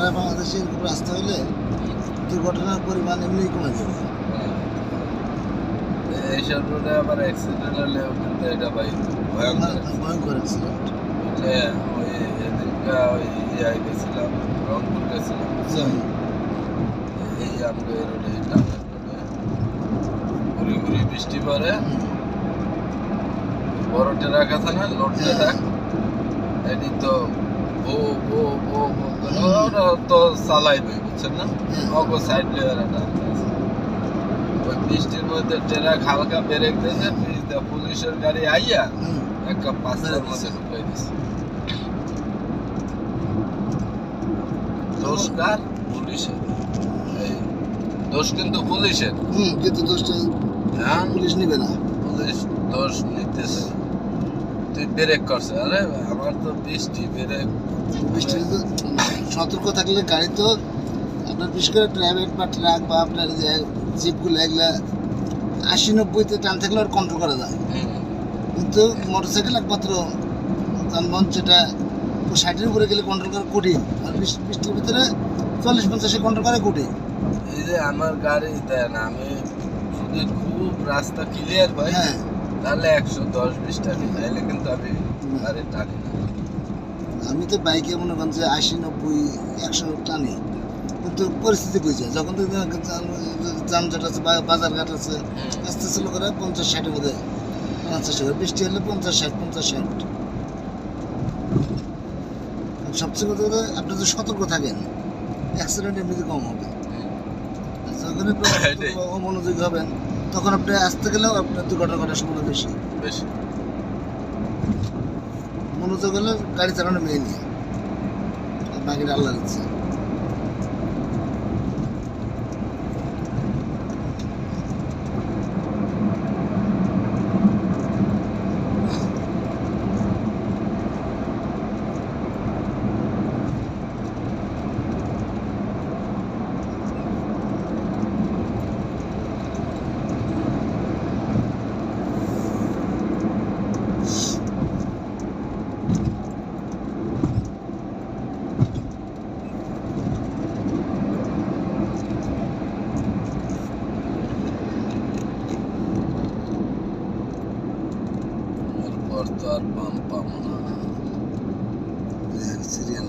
সারা বাংলাদেশে এরকম রাস্তা হলে দুর্ঘটনার পরিমাণ এমনি কমে যাবে। এইসব রোডে আবার অ্যাক্সিডেন্ট হলেও কিন্তু এটা ভাই ভয়ঙ্কর ভয়ঙ্কর অ্যাক্সিডেন্ট। ওই এদিনকা ওই ইয়ে গেছিলাম, রংপুর গেছিলাম, বুঝছেন? এই আমরা এই রোডে টানের রোডে ঘুরি ঘুরি বৃষ্টি পরে বড় ট্রাক আছে না, লোড ট্রাক, এটি তো ও ও ও ওরা তো চালাইবে, বুঝছেন না? ওকে সাইড লেয়ারে টানতে আছে। ওই বৃষ্টির মধ্যে ট্রাক হালকা ব্রেক দিয়েছে, পুলিশের গাড়ি আইয়া একটা পাঁচটার মধ্যে ঢুকাই দিছে। দোষ কার? পুলিশের। এই দোষ কিন্তু পুলিশের। কিন্তু দোষটা হ্যাঁ, পুলিশ নিবে না। পুলিশ দোষ নিতেছে না। তুই ব্রেক করছে, আরে আমার তো বৃষ্টি ব্রেক। বৃষ্টির সতর্ক থাকলে গাড়ি তো আপনার বিশেষ করে প্রাইভেট বা ট্রাক বা আপনার যে জিপগুলো এগুলা 80-90-তে টান থাকলে আর কন্ট্রোল করা যায়, কিন্তু মোটরসাইকেল একমাত্র যানবাহন যেটা 60-এর উপরে গেলে কন্ট্রোল করা কঠিন, আর বৃষ্টির ভিতরে 40-50-এ কন্ট্রোল করা কঠিন। এই যে আমার গাড়ি দেন, আমি যদি খুব রাস্তা ক্লিয়ার ভাই, তাহলে 110-20 টানি, তাইলে কিন্তু আমি গাড়ি টানি না। আমি তো বাইকে মনে করেন যে 80-90-100 টানি, কিন্তু পরিস্থিতি বুঝে যখন তো যানজট আছে বা বাজার ঘাট আছে, আস্তে আস্তে করে 50-60-এর মধ্যে 50 করে, বৃষ্টি হলে 50-60 সবচেয়ে কথা হলো আপনি যদি সতর্ক থাকেন অ্যাক্সিডেন্ট এমনিতে কম হবে। যখন আপনি অমনোযোগী হবেন তখন আপনি আসতে গেলেও আপনার দুর্ঘটনা ঘটার সম্ভাবনা বেশি। মনোযোগ হলে গাড়ি চালানো মেয়ে নিয়ে, বাকিটা আল্লাহ দিচ্ছে। তো আর পাম পাবো না সিরিয়াল